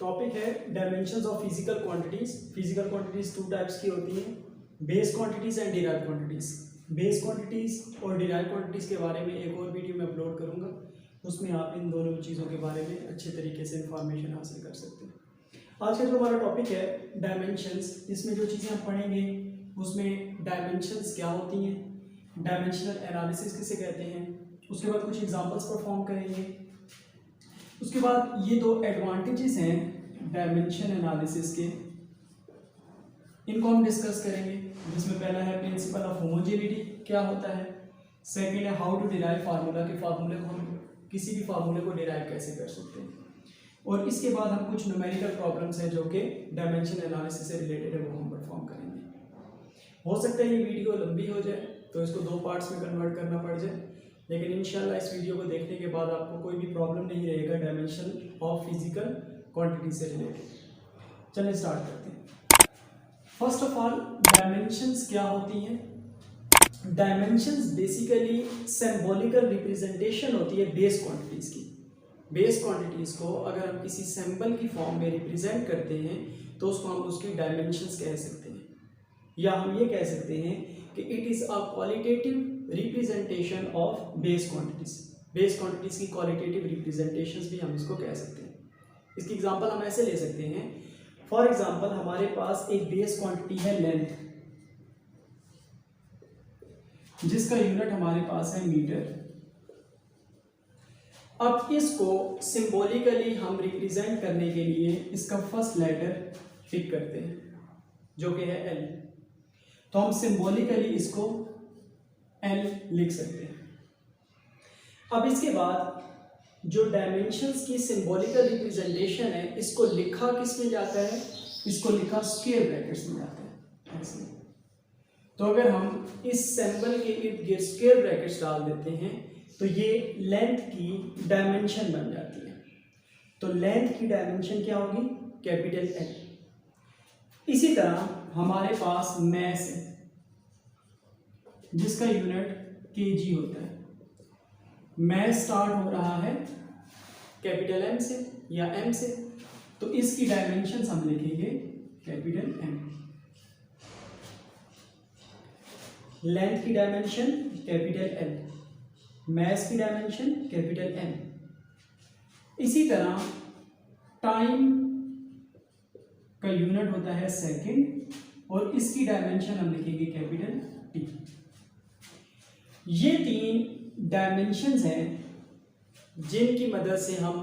Topic है dimensions of physical quantities. Physical quantities two types की होती हैं, base quantities and derived quantities. Base quantities और derived quantities के बारे में एक और वीडियो में अपलोड करूंगा, उसमें आप इन दोनों चीज़ों के बारे में अच्छे तरीके से इंफॉर्मेशन हासिल कर सकते हैं। आज का जो हमारा टॉपिक है डायमेंशंस, इसमें जो चीज़ें हम पढ़ेंगे उसमें डायमेंशंस क्या होती हैं, डायमेंशनल एनालिसिस किसे कहते हैं, उसके बाद कुछ एग्जांपल्स परफॉर्म करेंगे। उसके बाद ये दो एडवांटेजेस हैं डायमेंशन एनालिसिस के, इनको हम डिस्कस करेंगे। जिसमें पहला है प्रिंसिपल ऑफ होमोजेनिटी, क्या होता है। सेकंड है हाउ टू डिराइव फार्मूला, के फार्मूले को हम किसी भी फार्मूले को डिराइव कैसे कर सकते हैं। और इसके बाद हम कुछ न्यूमेरिकल प्रॉब्लम्स हैं जो कि डायमेंशन एनालिसिस से रिलेटेड है, वो हम परफॉर्म करेंगे। हो सकता है ये वीडियो लंबी हो जाए तो इसको दो पार्ट्स में कन्वर्ट करना पड़ जाए, लेकिन इंशाल्लाह इस वीडियो को देखने के बाद आपको कोई भी प्रॉब्लम नहीं रहेगा डायमेंशन ऑफ फिजिकल क्वांटिटी से रिलेटेड। चलिए स्टार्ट करते हैं। फर्स्ट ऑफ ऑल डायमेंशंस क्या होती हैं। डायमेंशंस बेसिकली सिंबॉलिकल रिप्रेजेंटेशन होती है बेस क्वांटिटीज की। बेस क्वांटिटीज को अगर हम किसी सिंबल की फॉर्म में रिप्रेजेंट करते हैं तो उसको हम उसकी डायमेंशंस कह सकते हैं, या हम ये कह सकते हैं कि it is a qualitative representation of base quantities. Base quantities की क्वालिटेटिव रिप्रेजेंटेशंस भी हम इसको कह सकते हैं। इसकी एग्जांपल हम ऐसे ले सकते हैं, फॉर एग्जांपल हमारे पास एक बेस क्वांटिटी है लेंथ, जिसका यूनिट हमारे पास है मीटर। अब इसको सिंबॉलिकली हम रिप्रेजेंट करने के लिए इसका फर्स्ट लेटर पिक करते हैं जो कि है एल, तो हम सिंबॉलिकली इसको एल लिख सकते हैं। अब इसके बाद जो डायमेंशंस की सिंबॉलिकल रिप्रेजेंटेशन है, इसको लिखा किस में जाता है, इसको लिखा स्क्वायर ब्रैकेट्स में जाता है ऐसे। तो अगर हम इस सिंबल के इर्द गिर्द स्क्वायर ब्रैकेट्स डाल देते हैं तो ये लेंथ की डायमेंशन बन जाती है। तो लेंथ की डायमेंशन क्या होगी, कैपिटल एल। इसी तरह हमारे पास मैस है जिसका यूनिट केजी होता है। मैस स्टार्ट हो रहा है कैपिटल एम से या एम से, तो इसकी डायमेंशन हम लिखेंगे कैपिटल एम। लेंथ की डायमेंशन कैपिटल एल, मैस की डायमेंशन कैपिटल एम। इसी तरह टाइम का यूनिट होता है सेकंड और इसकी डायमेंशन हम लिखेंगे कैपिटल टी। ये तीन डायमेंशंस हैं जिनकी मदद से हम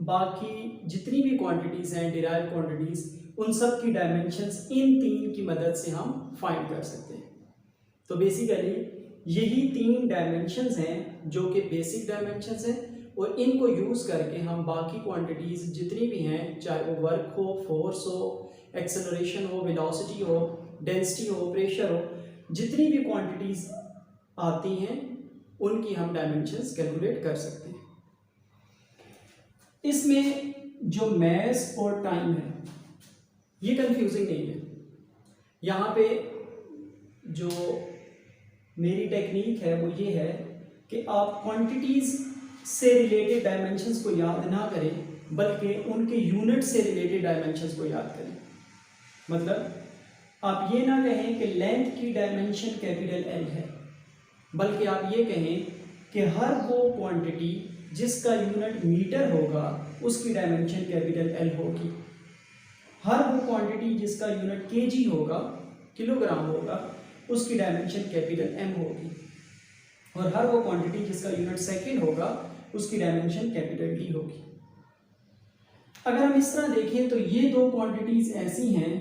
बाकी जितनी भी क्वांटिटीज हैं डिराइव्ड क्वांटिटीज, उन सब की डायमेंशंस इन तीन की मदद से हम फाइंड कर सकते हैं। तो बेसिकली यही तीन डायमेंशंस हैं जो कि बेसिक डायमेंशंस हैं, और इनको यूज करके हम बाकी क्वांटिटीज जितनी भी हैं, चाहे वो वर्क हो, फोर्स हो, एक्सेलरेशन हो, वेलोसिटी हो, डेंसिटी हो, प्रेशर हो, जितनी भी क्वांटिटीज आती हैं उनकी हम डायमेंशंस कैलकुलेट कर सकते हैं। इसमें जो मैस और टाइम है ये कंफ्यूजिंग नहीं है। यहाँ पे जो मेरी टेक्निक है वो ये है कि आप क्वांटिटीज से रिलेटेड डायमेंशंस को याद ना करें, बल्कि उनके यूनिट से रिलेटेड डायमेंशंस को याद करें। मतलब आप ये ना कहें कि लेंथ की डायमेंशन कैपिटल एल है, बल्कि आप ये कहें कि हर वो क्वांटिटी जिसका यूनिट मीटर होगा उसकी डायमेंशन कैपिटल एल होगी। हर वो क्वांटिटी जिसका यूनिट केजी होगा, किलोग्राम होगा, उसकी डायमेंशन कैपिटल एम होगी। और हर वो क्वांटिटी जिसका यूनिट सेकंड होगा उसकी डायमेंशन कैपिटल डी होगी। अगर हम इस तरह देखें तो ये दो क्वांटिटीज ऐसी हैं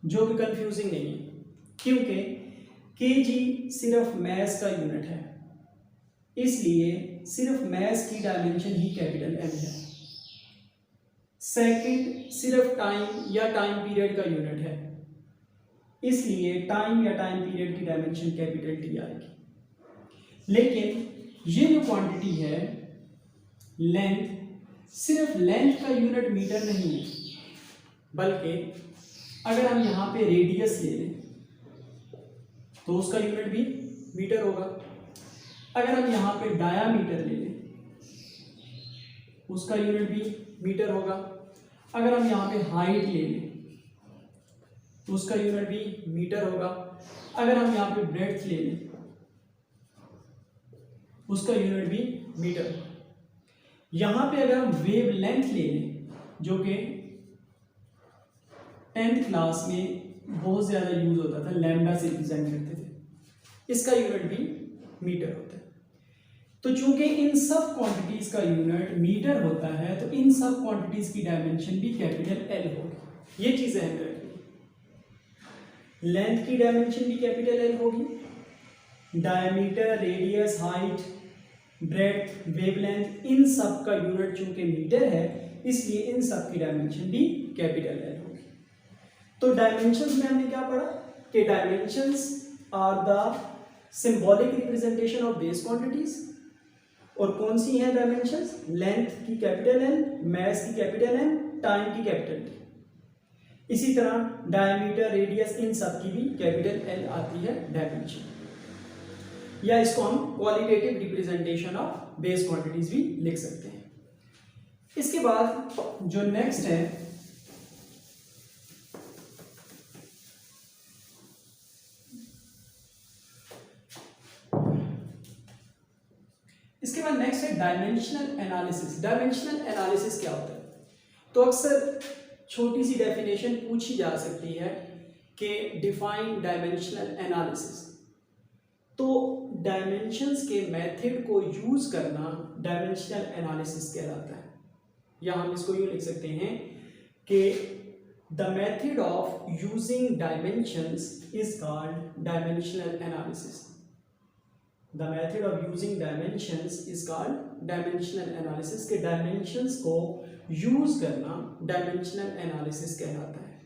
जो कि कंफ्यूजिंग नहीं है, क्योंकि केजी सिर्फ मैस का यूनिट है, इसलिए सिर्फ मैस की डायमेंशन ही कैपिटल एम है। सेकंड सिर्फ टाइम या टाइम पीरियड का यूनिट है, इसलिए टाइम या टाइम पीरियड की डायमेंशन कैपिटल टी आएगी। लेकिन ये जो क्वांटिटी है लेंथ, सिर्फ लेंथ का यूनिट मीटर नहीं है, बल्कि अगर हम यहाँ पे रेडियस ले लें तो उसका यूनिट भी मीटर होगा। अगर हम यहाँ पे डायामीटर ले लें उसका यूनिट भी मीटर होगा। अगर हम यहाँ पे हाइट ले लें तो उसका यूनिट भी मीटर होगा। अगर हम यहाँ पे ब्रेड्थ ले लें उसका यूनिट भी मीटर होगा। यहाँ पे अगर हम वेव लेंथ ले लें जो कि 10th क्लास में बहुत ज़्यादा यूज होता था, लैम्डा से रिप्रेजेंट करते थे, इसका यूनिट भी मीटर होता है। तो चूंकि इन सब क्वांटिटीज का यूनिट मीटर होता है तो इन सब क्वांटिटीज की डायमेंशन भी कैपिटल एल होगी। ये चीजें हैं लेंथ की डायमेंशन भी कैपिटल एल होगी, diameter, radius, height, breadth, wavelength, इन सब का यूनिट चूंकि मीटर है इसलिए इन सब की डायमेंशन भी कैपिटल एल होगी। तो डायमेंशंस में हमने क्या पढ़ा कि dimensions are the symbolic representation of base quantities. और कौन सी हैं डायमेंशंस? लेंथ की कैपिटल एल, मास की कैपिटल एम, टाइम की कैपिटल टी। इसी तरह डायमीटर, रेडियस, इन सब की भी कैपिटल एल आती है डायमेंशन, या इसको हम qualitative representation of base quantities भी लिख सकते हैं। इसके बाद जो नेक्स्ट है डायमेंशनल एनालिसिस। डायमेंशनल एनालिसिस क्या होता है? तो अक्सर छोटी सी डेफिनेशन पूछी जा सकती है कि डिफाइन डायमेंशनल एनालिसिस। तो डायमेंशंस के मेथड को यूज करना डायमेंशनल एनालिसिस कहलाता है, या हम इसको यूं लिख सकते हैं कि the method of using dimensions is called dimensional analysis. The method of using dimensions is called dimensional analysis। के डायमेंशंस को यूज करना डायमेंशनल एनालिसिस कहलाता है।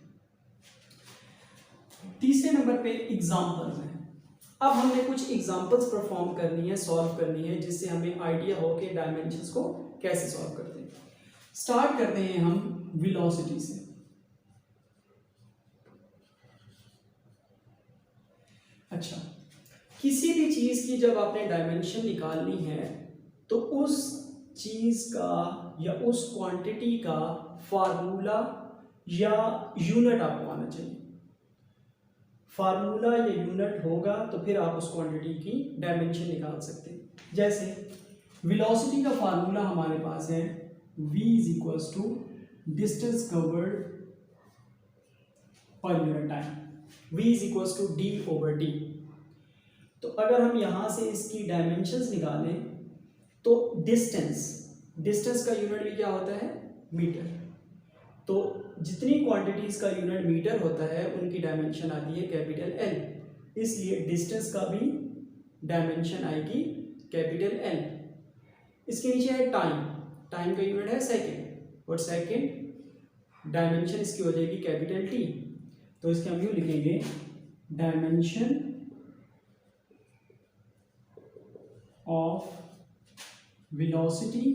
तीसरे नंबर पे एग्जांपल्स हैं। अब हमने कुछ एग्जांपल्स परफॉर्म करनी है, सॉल्व करनी है, जिससे हमें आइडिया हो कि डायमेंशंस को कैसे सॉल्व करते हैं। स्टार्ट करते हैं हम वेलोसिटी से। अच्छा, किसी भी चीज की जब आपने डायमेंशन निकालनी है तो उस चीज का या उस क्वांटिटी का फार्मूला या यूनिट आपको आना चाहिए। फार्मूला या यूनिट होगा तो फिर आप उस क्वांटिटी की डायमेंशन निकाल सकते हैं। जैसे वेलोसिटी का फार्मूला हमारे पास है v is equals to distance covered per unit time, v is equals to d over T. तो अगर हम यहाँ से इसकी डायमेंशंस निकालें तो डिस्टेंस का यूनिट भी क्या होता है? मीटर। तो जितनी क्वांटिटीज का यूनिट मीटर होता है उनकी डायमेंशन आती है कैपिटल एल, इसलिए डिस्टेंस का भी डायमेंशन आएगी कैपिटल एल। इसके नीचे है टाइम का यूनिट है सेकेंड, और सेकेंड डायमेंशन इसकी हो जाएगी कैपिटल टी। तो इसके हम यूँ लिखेंगे dimension of velocity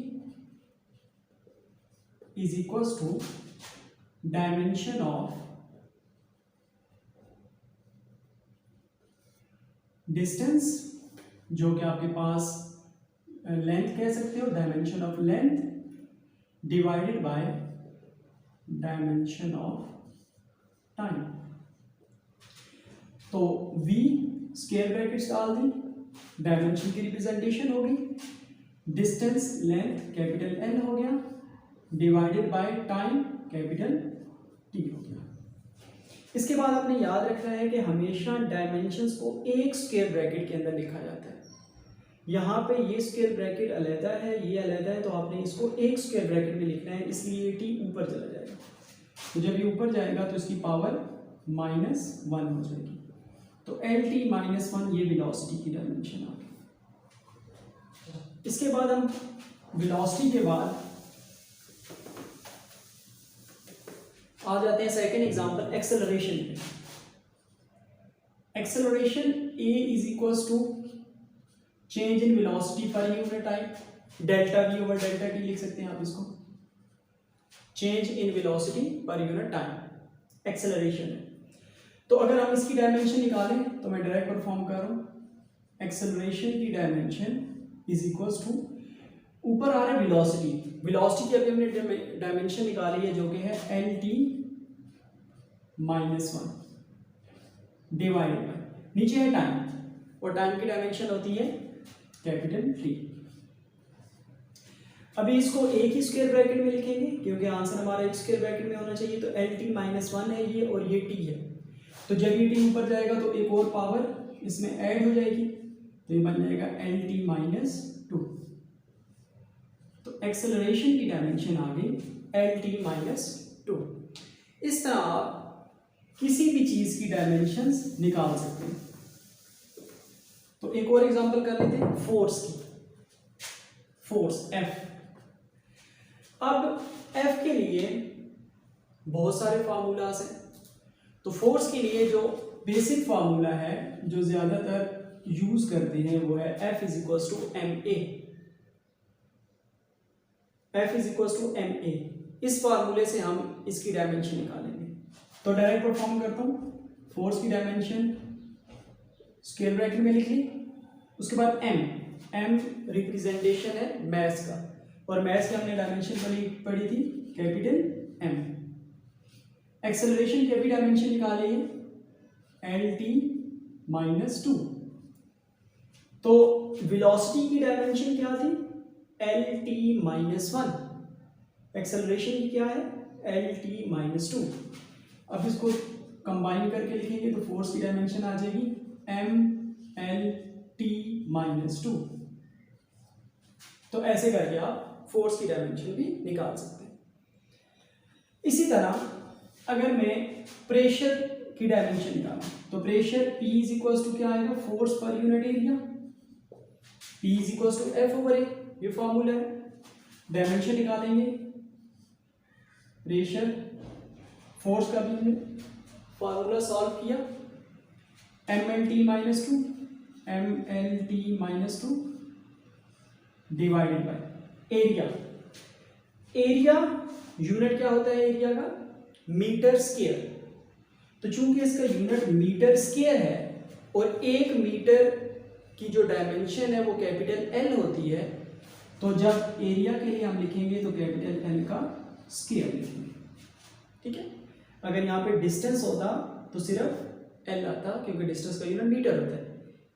is equals to dimension of distance, जो कि आपके पास लेंथ कह सकते हो, dimension of length divided by dimension of time. तो v स्क्वायर ब्रैकेट्स डाल दी, डायमेंशन की रिप्रेजेंटेशन होगी, डिस्टेंस लेंथ कैपिटल एल हो गया, divided by time capital T हो गया। इसके बाद आपने याद रखना है कि हमेशा डायमेंशंस को एक स्क्वायर ब्रैकेट के अंदर लिखा जाता है। यहाँ पे ये स्क्वायर ब्रैकेट अलग है, ये अलग है, तो आपने इसको एक स्क्वायर ब्रैकेट में लिखना है, इसलिए टी ऊपर चला जाएगा। तो जब ये ऊपर जाएगा तो इसकी पावर -1 हो जाएगी। तो एल टी -1 ये वेलोसिटी की डायमेंशन आ गई। इसके बाद हम वेलोसिटी के बाद आ जाते हैं सेकेंड एग्जांपल एक्सेलरेशन पे। Acceleration A is equals to change in velocity per unit time, delta V over delta T लिख सकते हैं आप इसको। Change in velocity per unit time acceleration है। तो अगर हम इसकी डायमेंशन निकालें तो मैं डायरेक्ट परफॉर्म कर रहा हूं। एक्सेलरेशन की डायमेंशन इज इक्वल्स टू, ऊपर आ रहा है वेलोसिटी, वेलोसिटी की अभी हमने डायमेंशन निकाली है जो कि है LT -1 डिवाइडेड बाय, नीचे है टाइम, और टाइम की डायमेंशन होती है कैपिटल T। अभी इसको एक ही स्क्वायर ब्रैकेट में लिखेंगे क्योंकि आंसर हमारा एक स्क्वायर ब्रैकेट में होना चाहिए। तो LT -1 है ये, और ये T है, तो जब ये T ऊपर जाएगा तो एक और पावर इसमें ऐड हो जाएगी, तो ये बन जाएगा LT -2। तो एक्सेलरेशन की डायमेंशन आ गई LT -2। इस तरह आप किसी भी चीज की डायमेंशंस निकाल सकते हैं। तो एक और एग्जांपल कर लेते हैं फोर्स की, फोर्स F। अब F के लिए बहुत सारे फार्मूलास हैं, तो फोर्स के लिए जो बेसिक फार्मूला है जो ज्यादातर यूज करते हैं वो है F = ma। F = ma, इस फार्मूले से हम इसकी डायमेंशन निकालेंगे। तो डायरेक्ट परफॉर्म करता हूं, फोर्स की डायमेंशन स्क्वायर ब्रैकेट में लिख ली, उसके बाद m रिप्रेजेंटेशन है मास का, और मास की हमने डायमेंशन पढ़ी थी कैपिटल M। एक्सेलरेशन की भी डायमेंशन निकाली है LT -2। तो वेलोसिटी की डायमेंशन क्या थी LT -1, एक्सेलरेशन की क्या है LT -2। अब इसको कंबाइन करके लिखेंगे तो फोर्स की डायमेंशन आ जाएगी MLT -2। तो ऐसे करके आप फोर्स की डायमेंशन भी निकाल सकते हैं। इसी तरह अगर मैं प्रेशर की डायमेंशन निकालूं तो प्रेशर P = क्या आएगा, force per unit area, P = F/A, ये फॉर्मूला है। डायमेंशन निकालेंगे, प्रेशर फोर्स का भी हमने फॉर्मूला सॉल्व किया, MLT -2 divided by area. Area unit क्या होता है एरिया का, मीटर स्क्वायर। तो चूंकि इसका यूनिट मीटर स्क्वायर है और 1 मीटर की जो डायमेंशन है वो कैपिटल L होती है, तो जब एरिया के लिए हम लिखेंगे तो कैपिटल L का स्क्वायर लिखेंगे। ठीक है, अगर यहाँ पे डिस्टेंस होता तो सिर्फ L आता, क्योंकि डिस्टेंस का यूनिट मीटर होता है,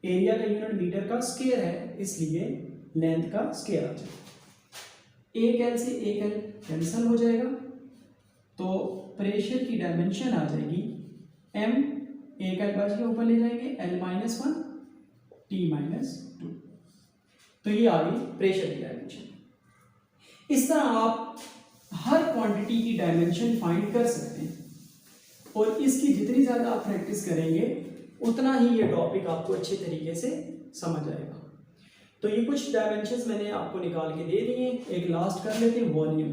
एरिया का यूनिट मीटर का स्क्वायर है, इसलिए लेंथ का स्क्वायर आ जाएगा। एक L से एक L कैंसिल हो जाएगा, तो प्रेशर की डायमेंशन आ जाएगी M, एक L बच के ऊपर ले जाएंगे L -1 T -2। तो ये आ गई प्रेशर की डायमेंशन। इस तरह आप हर क्वांटिटी की डायमेंशन फाइंड कर सकते हैं, और इसकी जितनी ज़्यादा आप प्रैक्टिस करेंगे उतना ही ये टॉपिक आपको अच्छे तरीके से समझ आएगा। तो ये कुछ डायमेंशंस मैंने आपको निकाल के दे दिए। एक लास्ट कर लेते हैं, वॉल्यूम।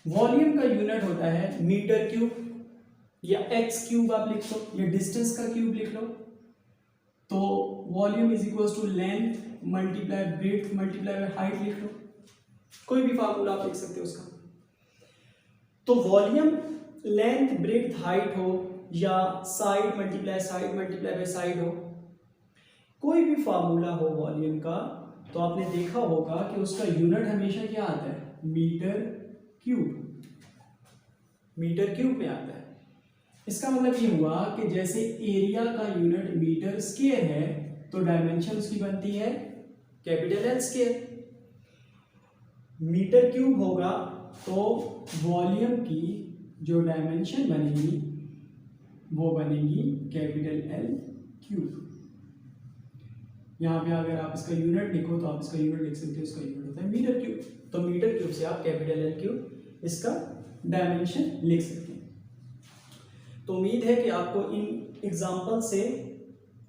वॉल्यूम का यूनिट होता है मीटर क्यूब, या एक्स क्यूब आप लिख लो, या डिस्टेंस का क्यूब लिख लो। तो volume = length multiply breadth multiply by height लिख लो, कोई भी फार्मूला आप लिख सकते हो उसका। तो वॉल्यूम लेंथ ब्रेड्थ हाइट हो, या साइड मल्टीप्लाई बाय साइड हो, कोई भी फार्मूला हो वॉल्यूम का, तो आपने देखा होगा कि उसका यूनिट हमेशा क्या आता है, मीटर क्यूब में आता है। इसका मतलब ये हुआ कि जैसे एरिया का यूनिट मीटर स्क्वायर है, तो डायमेंशन उसकी बनती है capital L square. Metre cube होगा तो वॉल्यूम की जो डायमेंशन बनेगी वो बनेगी कैपिटल L क्यूब। यहाँ पे अगर आप इसका यूनिट लिखो तो आप इसका यूनिट लिख सकते हो, इसका यूनिट होता है मीटर क्यूब। तो मीटर क्यूब से आप कैपिटल L क्यूब इसका डायमेंशन लिख सकते हैं। तो उम्मीद है कि आपको इन एग्जाम्पल से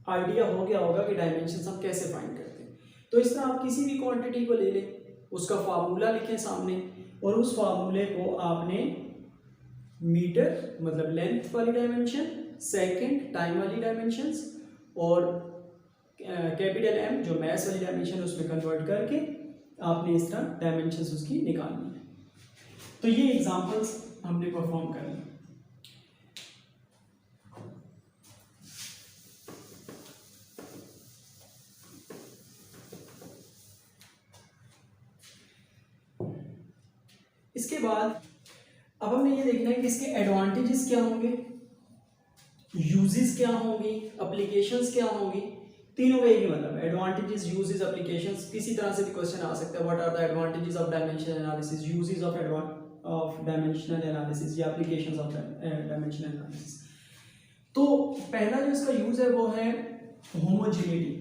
आइडिया हो गया होगा कि डायमेंशन हम कैसे फाइंड करते हैं। तो इस तरह आप किसी भी क्वांटिटी को ले लें, उसका फार्मूला लिखें सामने, और उस फार्मूले को आपने मीटर मतलब लेंथ वाली डायमेंशन, सेकंड टाइम वाली डायमेंशंस, और कैपिटल M जो मैस वाली डायमेंशन उसमें कन्वर्ट करके आपने इस तरह डायमेंशंस उसकी निकालनी है। तो ये एग्जांपल्स हमने परफॉर्म कर ली। इसके बाद अब हमने ये देखना है कि इसके एडवांटेजेस क्या होंगे, यूजेस क्या होंगी, एप्लीकेशंस क्या होंगी। तीनों का एक ही मतलब है, एडवांटेजेस, यूजेस, एप्लीकेशंस। किसी तरह से भी क्वेश्चन आ सकता है, what are the advantages of dimensional analysis, uses of dimensional analysis या एप्लीकेशंस ऑफ डायमेंशनल एनालिसिस। तो पहला जो इसका यूज है वो है होमोजेनिटी,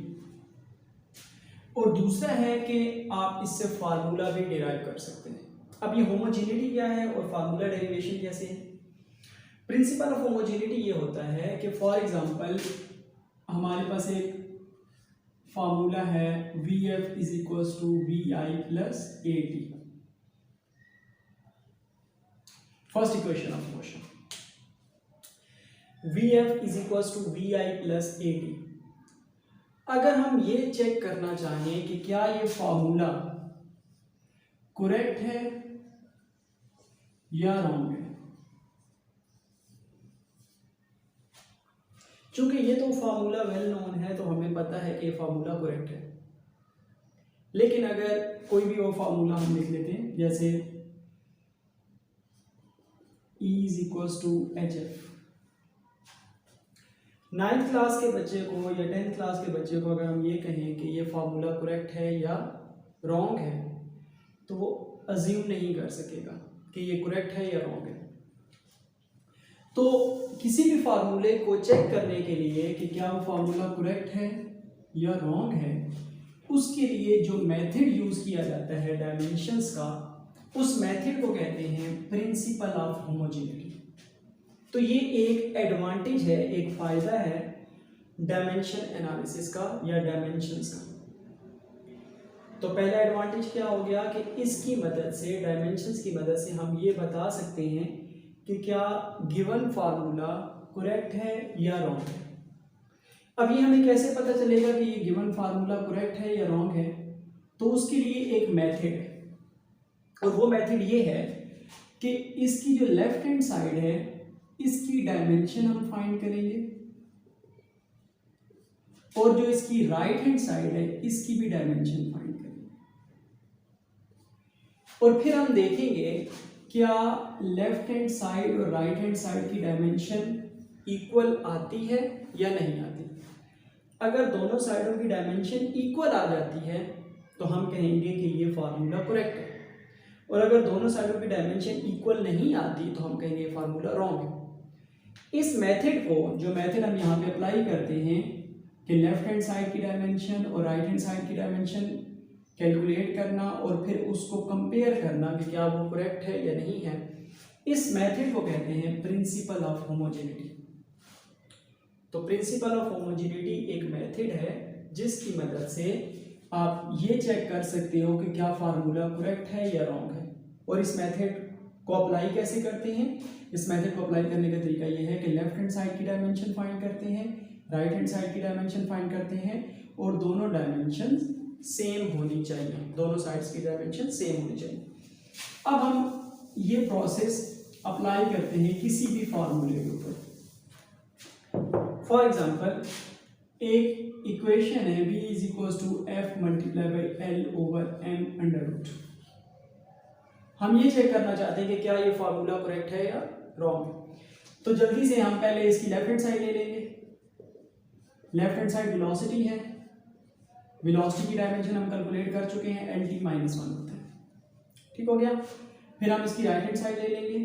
और दूसरा है कि आप इससे फार्मूला भी डिराइव कर सकते हैं। अब ये होमोजेनिटी क्या है और फार्मूला डेरिवेशन कैसे है। प्रिंसिपल ऑफ होमोजेनिटी ये होता है कि फॉर एग्जांपल हमारे पास एक फार्मूला है VF is equals to VI plus AT, first equation of motion, VF is equals to VI plus AT। अगर हम ये चेक करना चाहें कि क्या ये फार्मूला करेक्ट है या रॉन्ग है, चूंकि ये तो फार्मूला वेल नोन है तो हमें पता है कि फार्मूला करेक्ट है, लेकिन अगर कोई भी वो फार्मूला हम लिख लेते हैं, जैसे E is equals to HF, 9th class के बच्चे को या 10th क्लास के बच्चे को अगर हम ये कहें कि ये फार्मूला करेक्ट है या रॉन्ग है, तो वो अज्यूम नहीं कर सकेगा कि ये करेक्ट है या रॉन्ग है। तो किसी भी फार्मूले को चेक करने के लिए कि क्या वो फार्मूला करेक्ट है या रॉन्ग है, उसके लिए जो मेथड यूज किया जाता है डायमेंशंस का, उस मेथड को कहते हैं प्रिंसिपल ऑफ होमोजेनिटी। तो ये एक एडवांटेज है, एक फायदा है डायमेंशन एनालिसिस का या डायमेंशंस का। तो पहला एडवांटेज क्या हो गया कि इसकी मदद से, डायमेंशंस की मदद से हम ये बता सकते हैं कि क्या गिवन फार्मूला करेक्ट है या रॉन्ग है। अब ये हमें कैसे पता चलेगा कि ये गिवन फार्मूला करेक्ट है या रॉन्ग है, तो उसके लिए एक मेथड है, और वो मेथड ये है कि इसकी जो लेफ्ट हैंड साइड है इसकी डायमेंशन हम फाइंड करेंगे, और जो इसकी राइट हैंड साइड है इसकी भी डायमेंशन फाइंड करेंगे, और फिर हम देखेंगे क्या लेफ्ट हैंड साइड और राइट हैंड साइड की डायमेंशन इक्वल आती है या नहीं आती। अगर दोनों साइडों की डायमेंशन इक्वल आ जाती है तो हम कहेंगे कि ये फार्मूला करेक्ट है, और अगर दोनों साइडों की डायमेंशन इक्वल नहीं आती तो हम कहेंगे फार्मूला रॉन्ग है। इस मेथड को, जो मेथड हम यहाँ पे अप्लाई करते हैं कि लेफ्ट हैंड साइड की डायमेंशन और राइट हैंड साइड की डायमेंशन कैलकुलेट करना और फिर उसको कंपेयर करना कि क्या वो करेक्ट है या नहीं है, इस मेथड को कहते हैं प्रिंसिपल ऑफ होमोजेनिटी। तो प्रिंसिपल ऑफ होमोजेनिटी एक मेथड है जिसकी मदद से आप ये चेक कर सकते हो कि क्या फार्मूला करेक्ट है या रॉन्ग है। और इस मेथड को अप्लाई कैसे करते हैं, इस मेथड को अप्लाई करने का तरीका ये है कि लेफ्ट हैंड साइड की डायमेंशन फाइंड करते हैं, राइट हैंड साइड की डायमेंशन फाइंड करते हैं, और दोनों डायमेंशन सेम होनी चाहिए, दोनों साइड्स की डायमेंशन सेम होनी चाहिए। अब हम ये प्रोसेस अप्लाई करते हैं किसी भी फार्मूले के ऊपर। फॉर एग्जांपल एक इक्वेशन है v is equals to f multiply by l over m under root. हम ये चेक करना चाहते हैं कि क्या ये फार्मूला करेक्ट है या रॉन्ग है। तो जल्दी से हम पहले इसकी लेफ्ट हैंड साइड ले लेंगे। लेफ्ट हैंड साइड वेलोसिटी है, वेलोसिटी की डायमेंशन हम कैलकुलेट कर चुके हैं, lt माइनस 1 होता है, ठीक हो गया। फिर हम इसकी राइट हैंड साइड ले लेंगे।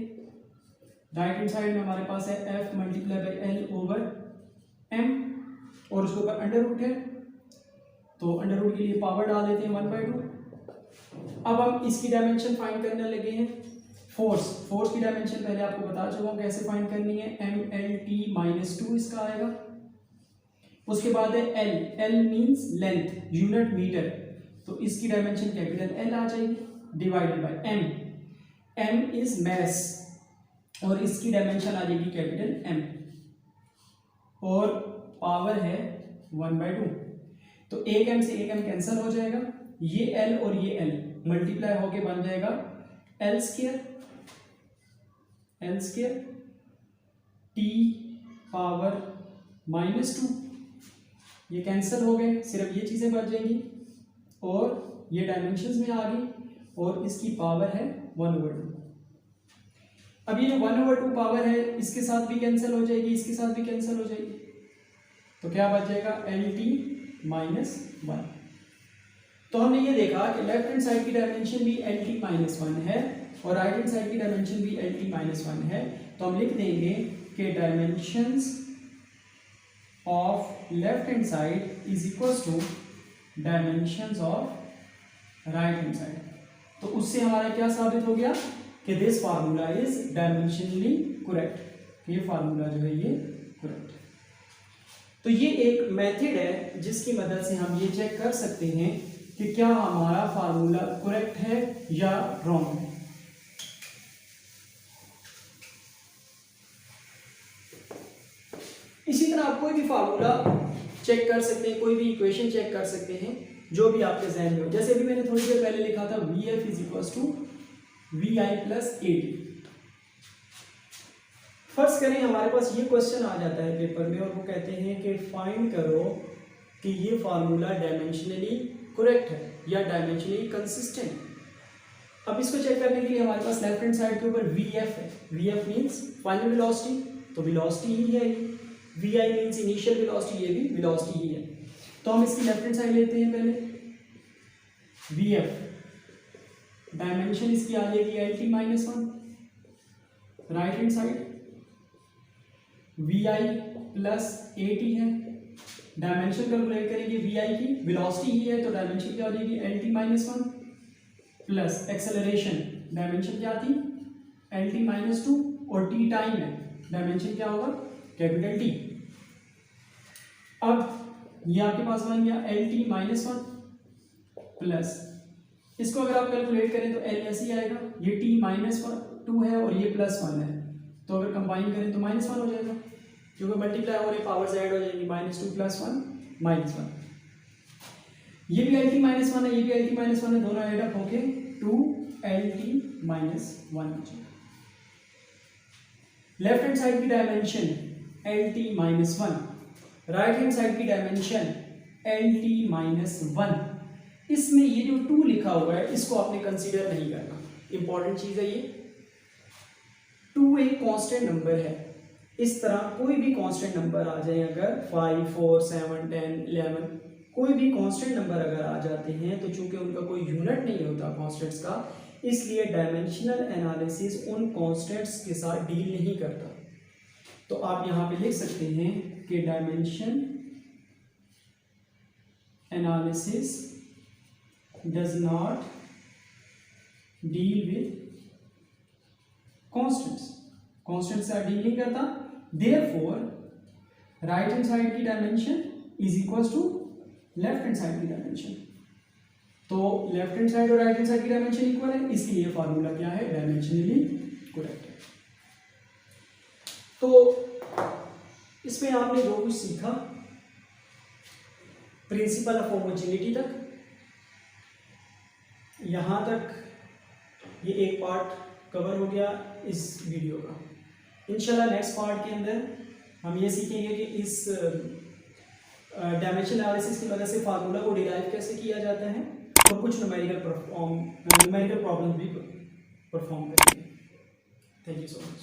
राइट हैंड साइड में हमारे पास है f multiply by l over m, और उसके ऊपर अंडर रूट है, तो अंडर रूट के लिए पावर डाल देते हैं 1/2। अब हम इसकी डायमेंशन फाइंड करने लगे हैं। फोर्स की डायमेंशन पहले आपको बता चुका हूं कैसे फाइंड करनी है, mlt माइनस 2 इसका आएगा। उसके बाद है l means length, unit metre, तो इसकी डायमेंशन कैपिटल L आ जाएगी, divided by m is mass, और इसकी डायमेंशन आ जाएगी कैपिटल M, और पावर है 1/2। तो एक m से एक m कैंसिल हो जाएगा, ये l और ये l मल्टीप्लाई होके बन जाएगा l स्क्वायर t पावर -2, ये कैंसिल हो गए, सिर्फ ये चीजें बच जाएंगी, और ये डायमेंशंस में आ गई, और इसकी पावर है 1/2। अब ये जो 1/2 पावर है इसके साथ भी कैंसिल हो जाएगी, इसके साथ भी कैंसिल हो जाएगी, तो क्या बच जाएगा LT-1। तो हमने ये देखा कि लेफ्ट हैंड साइड की डायमेंशन भी LT-1 है और राइट हैंड साइड की डायमेंशन भी LT-1 है। तो हम लिख देंगे कि dimensions of left hand side is equal to dimensions of right hand side. तो उससे हमारा क्या साबित हो गया कि this formula is dimensionally correct, ये फार्मूला जो है ये करेक्ट। तो ये एक मेथड है जिसकी मदद से हम ये चेक कर सकते हैं कि क्या हमारा फार्मूला करेक्ट है या रॉन्ग है। इसी तरह आप कोई भी फार्मूला चेक कर सकते हैं, कोई भी इक्वेशन चेक कर सकते हैं जो भी आपके जहन में हो। जैसे अभी मैंने थोड़ी देर पहले लिखा था VF is equal to VI plus AD। First करें हमारे पास ये क्वेश्चन आ जाता है पेपर में और वो कहते हैं कि फाइंड करो कि ये फार्मूला डायमेंशनली करेक्ट है या डायमेंशनली कंसिस्टेंट। अब इसको चेक करने के लिए हमारे पास लेफ्ट हैंड साइड के ऊपर VF है। VF मींस फाइनल वेलोसिटी, तो वेलोसिटी ही है। VI मींस इनिशियल वेलोसिटी, ये भी वेलोसिटी ही है। तो हम इसकी लेफ्ट हैंड साइड लेते हैं पहले। VF डायमेंशन इसकी आ जाएगी LT-1। Right hand side VI plus AT है। डायमेंशन कैलकुलेट करेंगे VI की, वेलोसिटी ही है तो डायमेंशन क्या हो जाएगी LT-1 प्लस एक्सेलरेशन, डायमेंशन क्या थी LT-2 और T टाइम है, डायमेंशन क्या होगा कैपिटल T। अब ये आपके पास बन गया LT-1 प्लस, इसको अगर आप कैलकुलेट करें तो L ऐसे ही आएगा, ये T-2 है और ये +1 है, तो अगर कंबाइन करें तो -1 हो जाएगा क्योंकि मल्टीप्लाई हो रही पावर्स ऐड हो जाएंगी, -2 + 1 -1। ये भी LT-1 है, ये भी LT-1 है, दोनों ऐड अप होके 2LT-1 हो जाएगा। लेफ्ट हैंड साइड की dimension LT-1, right hand side की डायमेंशन LT-1। इसमें ये जो 2 लिखा हुआ है इसको आपने कंसीडर नहीं करना, इंपॉर्टेंट चीज है ये। 2 एक कांस्टेंट नंबर है। इस तरह कोई भी कांस्टेंट नंबर आ जाए, अगर 5, 4, 7, 10, 11 कोई भी कांस्टेंट नंबर अगर आ जाते हैं तो चूंकि उनका कोई यूनिट नहीं होता कांस्टेंट्स का, इसलिए डायमेंशनल एनालिसिस उन कांस्टेंट्स के साथ डील नहीं करता। तो आप यहां पे लिख सकते हैं कि dimension analysis does not deal with constants, constants से डील नहीं करता। देयरफॉर राइट हैंड साइड की dimension is equal to left hand side की डायमेंशन। तो लेफ्ट हैंड साइड और राइट हैंड साइड की डायमेंशन इक्वल है, इसलिए फार्मूला क्या है डायमेंशनली करेक्ट है। तो इसमें आपने जो कुछ सीखा प्रिंसिपल ऑफ होमोजेनिटी तक, यहां तक ये एक पार्ट कवर हो गया इस वीडियो का। इंशाल्लाह नेक्स्ट पार्ट के अंदर हम ये सीखेंगे कि इस डायमेंशन एनालिसिस की मदद से फार्मूला को डिराइव कैसे किया जाता है और कुछ न्यूमेरिकल प्रॉब्लम भी परफॉर्म करेंगे। Thank you so much.